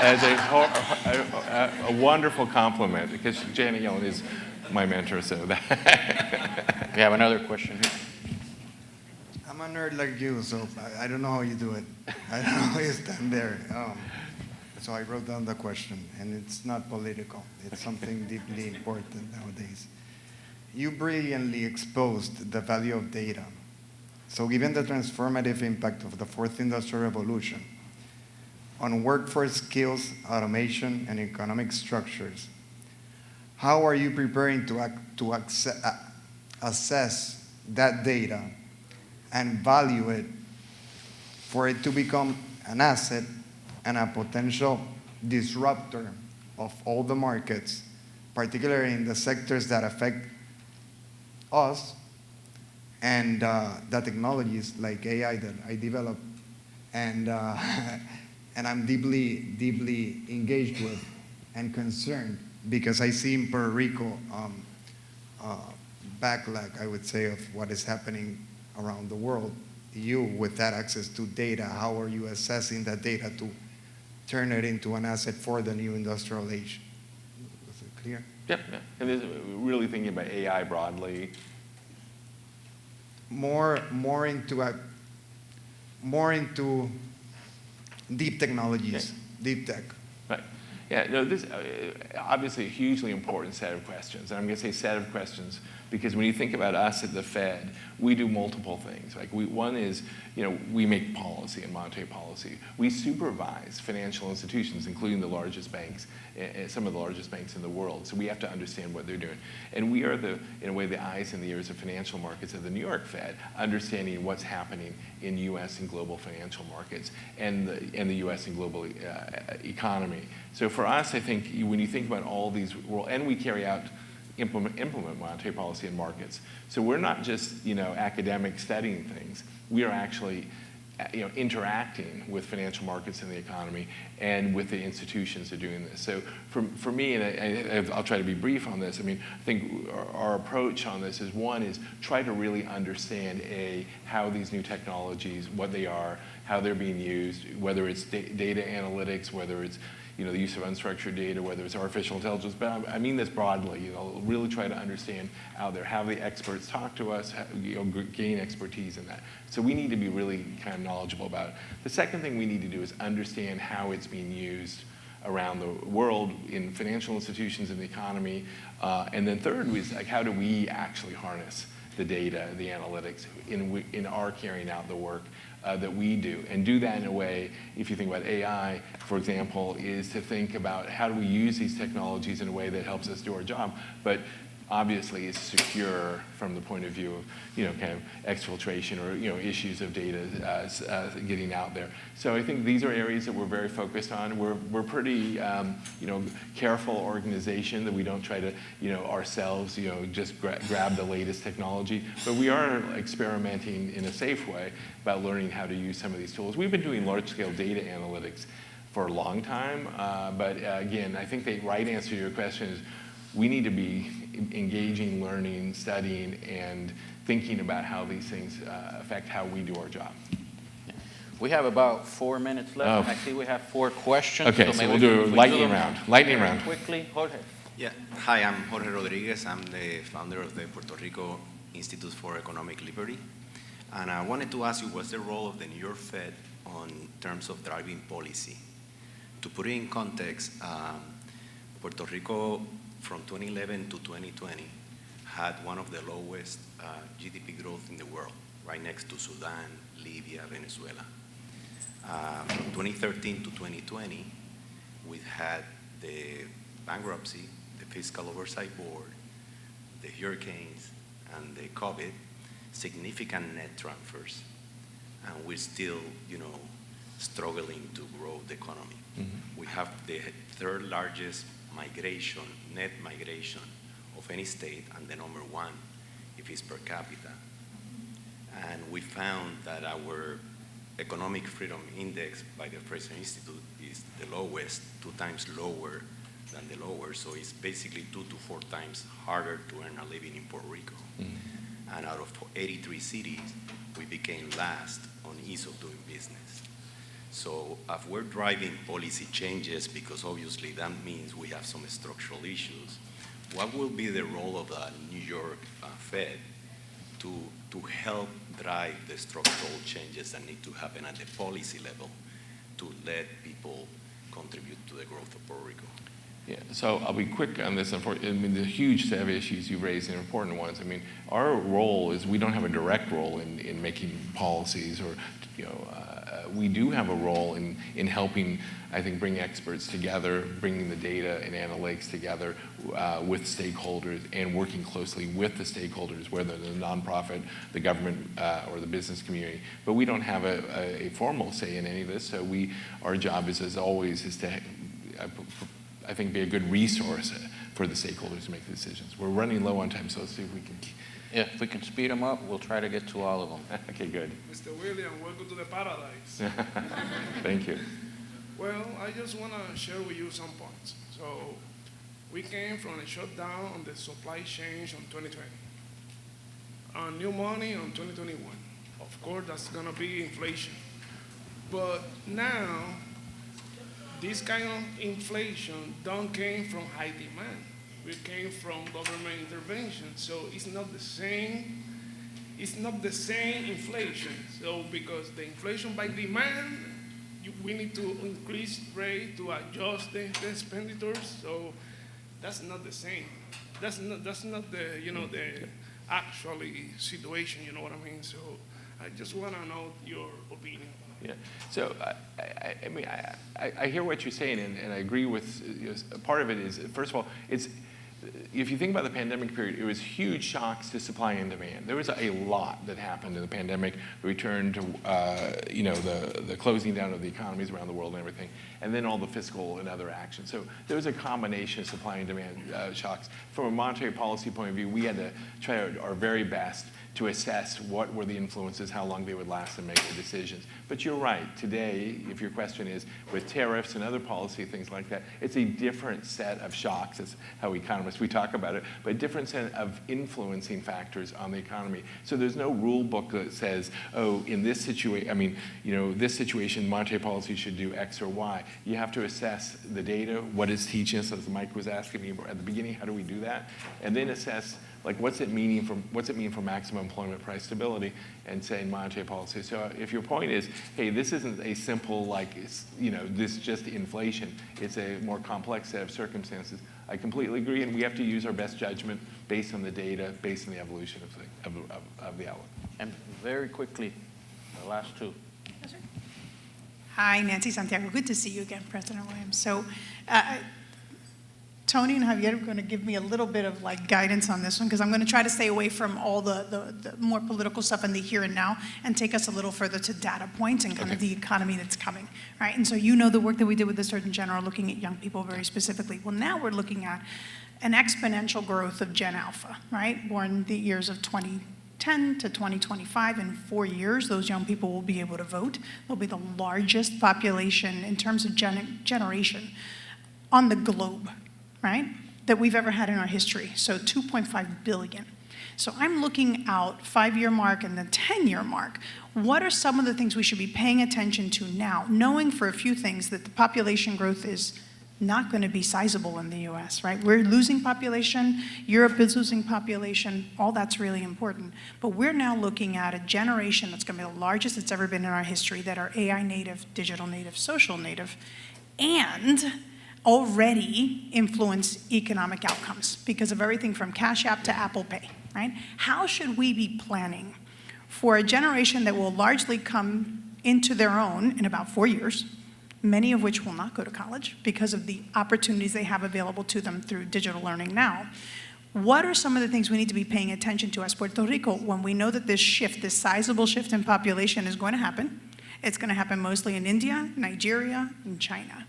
F: That's a wonderful compliment, because Janet Yellen is my mentor. So that.
C: We have another question here.
G: I'm a nerd like you, so I don't know how you do it. I don't know how you stand there. So I wrote down the question, and it's not political. It's something deeply important nowadays. You brilliantly exposed the value of data. So given the transformative impact of the fourth industrial revolution on workforce skills, automation, and economic structures, how are you preparing to assess that data and value it for it to become an asset and a potential disruptor of all the markets, particularly in the sectors that affect us, and the technologies like AI that I developed and I'm deeply, deeply engaged with and concerned, because I see in Puerto Rico backlash, I would say, of what is happening around the world. You, with that access to data, how are you assessing that data to turn it into an asset for the new industrial age? clear?
F: Yep, yeah. And this, really thinking about AI broadly.
G: More into deep technologies, deep tech.
F: Right. Yeah, no, this obviously a hugely important set of questions. And I'm going to say set of questions because when you think about us at the Fed, we do multiple things. Like one is, we make policy and monetary policy. We supervise financial institutions, including the largest banks, some of the largest banks in the world. So we have to understand what they're doing. And we are in a way, the eyes and the ears of financial markets of the New York Fed, understanding what's happening in U.S. and global financial markets and the U.S. and global economy. So for us, I think when you think about all these, and we carry out implement monetary policy in markets. So we're not just academic studying things. We are actually interacting with financial markets and the economy and with the institutions that are doing this. So for me, and I'll try to be brief on this, I think our approach on this is one is try to really understand how these new technologies, what they are, how they're being used, whether it's data analytics, whether it's the use of unstructured data, whether it's artificial intelligence, but I mean this broadly, really try to understand out there, have the experts talk to us, gain expertise in that. So we need to be really kind of knowledgeable about it. The second thing we need to do is understand how it's being used around the world in financial institutions and the economy. And then third is how do we actually harness the data, the analytics in our carrying out the work that we do, and do that in a way, if you think about AI, for example, is to think about how do we use these technologies in a way that helps us do our job, but obviously is secure from the point of view of kind of exfiltration or issues of data getting out there. So I think these are areas that we're very focused on. We're pretty careful organization that we don't try to ourselves just grab the latest technology, but we are experimenting in a safe way about learning how to use some of these tools. We've been doing large-scale data analytics for a long time, but again, I think the right answer to your question is we need to be engaging, learning, studying, and thinking about how these things affect how we do our job.
C: We have about 4 minutes left.
F: Oh.
C: I see we have 4 questions.
F: Okay, so we'll do a lightning round. Lightning round.
C: Quickly, Jorge.
H: Yeah. Hi, I'm Jorge Rodriguez. I'm the founder of the Puerto Rico Institute for Economic Liberty. And I wanted to ask you, what's the role of the New York Fed on terms of driving policy? To put it in context, Puerto Rico from 2011 to 2020 had one of the lowest GDP growth in the world, right next to Sudan, Libya, Venezuela. From 2013 to 2020, we had the bankruptcy, the Fiscal Oversight Board, the hurricanes, and the COVID, significant net transfers, and we're still, struggling to grow the economy. Mm-hmm. We have the third largest migration, net migration of any state, and the number one if it's per capita. And we found that our economic freedom index by the Fraser Institute is the lowest, 2 times lower than the lower, so it's basically 2 to 4 times harder to earn a living in Puerto Rico. Mm-hmm. And out of 83 cities, we became last on ease of doing business. So if we're driving policy changes, because obviously that means we have some structural issues, what will be the role of the New York Fed to help drive the structural changes that need to happen at the policy level to let people contribute to the growth of Puerto Rico?
F: Yeah, so I'll be quick on this. The huge set of issues you raised are important ones. Our role is we don't have a direct role in making policies or, we do have a role in helping, I think, bring experts together, bringing the data and analytics together with stakeholders and working closely with the stakeholders, whether the nonprofit, the government, or the business community. But we don't have a formal say in any of this, so our job is, as always, is to, I think, be a good resource for the stakeholders to make the decisions. We're running low on time, so let's see if we can.
C: Yeah, if we can speed them up, we'll try to get to all of them.
F: Okay, good.
I: Mr. William, welcome to the paradise.
F: Thank you.
I: Well, I just want to share with you some points. So we came from a shutdown on the supply chain on 2020. New money on 2021. Of course, that's going to be inflation. But now, this kind of inflation don't came from high demand. we came from government intervention. So it's not the same. It's not the same inflation. So because the inflation by demand, we need to increase rate to adjust the expenditures. So that's not the same. That's not the the actually situation. You know what I mean? So I just want to know your opinion.
F: Yeah. So I mean, I hear what you're saying, and I agree with part of it is, first of all, it's, if you think about the pandemic period, it was huge shocks to supply and demand. There was a lot that happened in the pandemic, the return to, the closing down of the economies around the world and everything, and then all the fiscal and other actions. So there was a combination of supply and demand shocks. From a monetary policy point of view, we had to try our very best to assess what were the influences, how long they would last, and make the decisions. But you're right. Today, if your question is, with tariffs and other policy things like that, it's a different set of shocks. That's how economists, we talk about it, but a different set of influencing factors on the economy. So there's no rule book that says, oh, in this situation, this situation, monetary policy should do X or Y. You have to assess the data, what it's teaching us, as Mike was asking me at the beginning, how do we do that? And then assess, like, what's it mean for maximum employment price stability, and say monetary policy. So if your point is, hey, this isn't a simple, this just inflation, it's a more complex set of circumstances, I completely agree, and we have to use our best judgment based on the data, based on the evolution of the outlook.
C: And very quickly, the last two.
J: Hi, Nancy Santiago. Good to see you again, President Williams. So Tony and Javier are going to give me a little bit of guidance on this one, because I'm going to try to stay away from all the more political stuff in the here and now and take us a little further to data points and kind of the economy that's coming, right? And so the work that we did with the Surgeon General looking at young people very specifically. Well, now we're looking at an exponential growth of Gen Alpha, right? Born the years of 2010 to 2025. In 4 years, those young people will be able to vote. They'll be the largest population in terms of generation on the globe, right, that we've ever had in our history. So 2.5 billion. So I'm looking out 5-year mark and the 10-year mark. What are some of the things we should be paying attention to now, knowing for a few things that the population growth is not going to be sizable in the US, right? We're losing population, Europe is losing population, all that's really important. But we're now looking at a generation that's going to be the largest it's ever been in our history, that are AI native, digital native, social native, and already influence economic outcomes because of everything from Cash App to Apple Pay, right? How should we be planning for a generation that will largely come into their own in about 4 years, many of which will not go to college because of the opportunities they have available to them through digital learning now? What are some of the things we need to be paying attention to as Puerto Rico when we know that this shift, this sizable shift in population is going to happen? It's going to happen mostly in India, Nigeria, and China.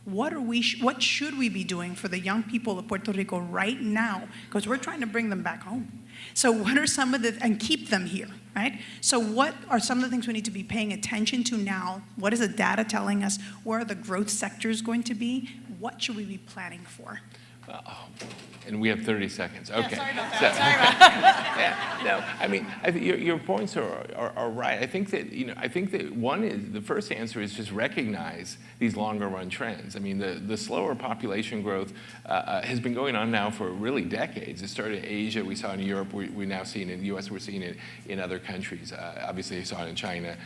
J: What should we be doing for the young people of Puerto Rico right now? Because we're trying to bring them back home. So what are some of and keep them here, right? So what are some of the things we need to be paying attention to now? What is the data telling us? Where are the growth sectors going to be? What should we be planning for?
F: And we have 30 seconds. Okay.
J: Yeah, sorry about that.
F: No, I mean, I think your points are right. I think that one is, the first answer is just recognize these longer run trends. I mean, the slower population growth has been going on now for really decades. It started in Asia, we saw it in Europe, we now see it in the US, we're seeing it in other countries. Obviously, you saw it in China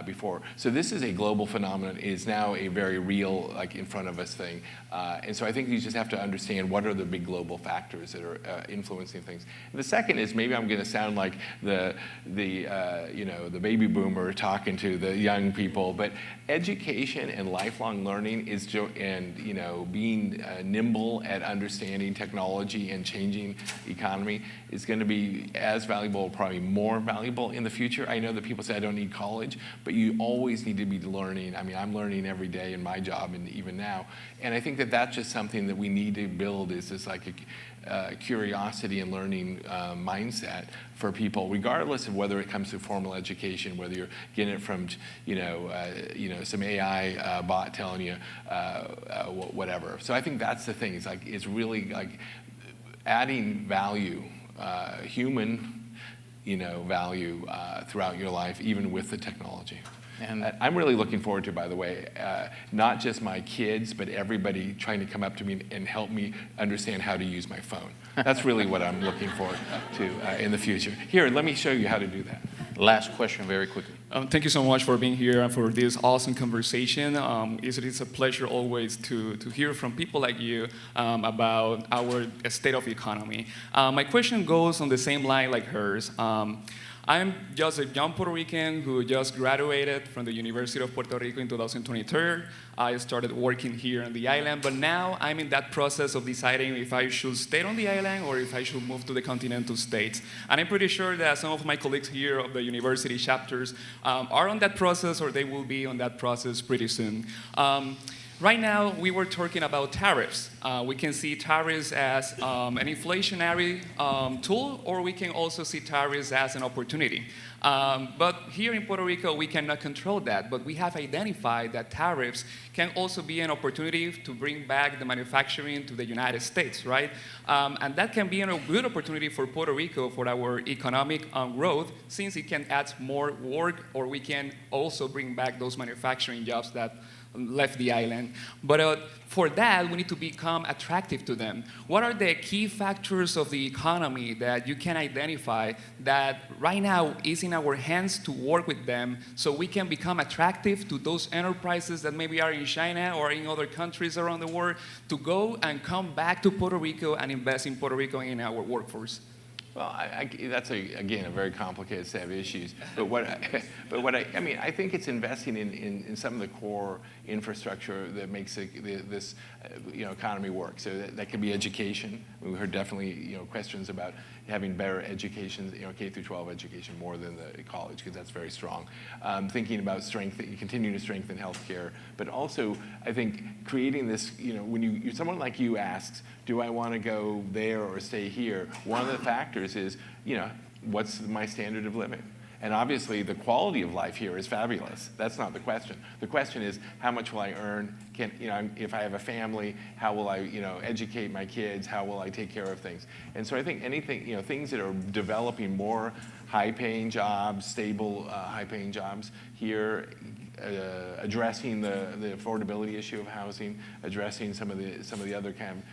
F: before. So this is a global phenomenon. It is now a very real, in front of us thing. And so I think you just have to understand what are the big global factors that are influencing things. And the second is, maybe I'm going to sound like the baby boomer talking to the young people, but education and lifelong learning is being nimble at understanding technology and changing economy is going to be as valuable, probably more valuable in the future. I know that people say I don't need college, but you always need to be learning. I mean, I'm learning every day in my job and even now. And I think that that's just something that we need to build, is this curiosity and learning mindset for people, regardless of whether it comes to formal education, whether you're getting it from some AI bot telling you whatever. So I think that's the thing. It's really adding value, human value throughout your life, even with the technology.
C: And
F: I'm really looking forward to, by the way, not just my kids, but everybody trying to come up to me and help me understand how to use my phone. That's really what I'm looking forward to in the future. Here, let me show you how to do that.
C: last question very quickly.
K: Thank you so much for being here and for this awesome conversation. It is a pleasure always to hear from people like you about our state of the economy. My question goes on the same line like hers. I'm just a young Puerto Rican who just graduated from the University of Puerto Rico in 2023. I started working here on the island, but now I'm in that process of deciding if I should stay on the island or if I should move to the continental states. And I'm pretty sure that some of my colleagues here of the university chapters are on that process, or they will be on that process pretty soon. Right now, we were talking about tariffs. We can see tariffs as an inflationary tool, or we can also see tariffs as an opportunity. But here in Puerto Rico, we cannot control that, but we have identified that tariffs can also be an opportunity to bring back the manufacturing to the United States, right? And that can be a good opportunity for Puerto Rico for our economic growth, since it can add more work, or we can also bring back those manufacturing jobs that left the island. But for that, we need to become attractive to them. What are the key factors of the economy that you can identify that right now is in our hands to work with them so we can become attractive to those enterprises that maybe are in China or in other countries around the world to go and come back to Puerto Rico and invest in Puerto Rico in our workforce?
F: Well, that's, again, a very complicated set of issues. But I think it's investing in some of the core infrastructure that makes this economy work. So that could be education. We heard definitely questions about having better education, K through 12 education more than the college, because that's very strong. Thinking about continuing to strengthen healthcare, but also I think creating this. When someone like you asks, do I want to go there or stay here? One of the factors is, what's my standard of living? And obviously, the quality of life here is fabulous. That's not the question. The question is, how much will I earn? If I have a family, how will I, educate my kids? How will I take care of things? And so I think anything, things that are developing more high-paying jobs, stable, high-paying jobs here, addressing the affordability issue of housing, addressing some of the other kind of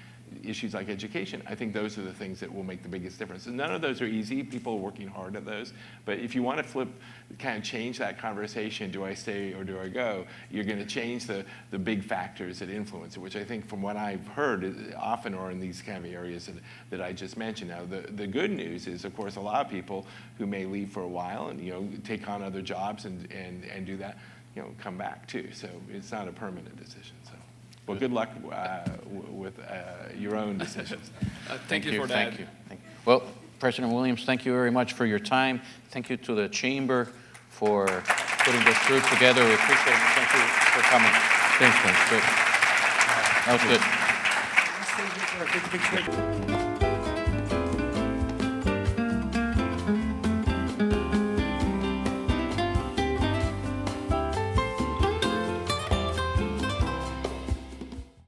F: issues like education, I think those are the things that will make the biggest difference. And none of those are easy. People are working hard at those. But if you want to change that conversation, do I stay or do I go, you're going to change the big factors that influence it, which I think from what I've heard often are in these kind of areas that I just mentioned. Now, the good news is, of course, a lot of people who may leave for a while and take on other jobs and do that, come back too. So it's not a permanent decision. So. Well, good luck with your own decisions.
K: Thank you for that.
C: Thank you. Well, President Williams, thank you very much for your time. Thank you to the Chamber for putting this group together. We appreciate it. Thank you for coming. Thanks, good. That was good.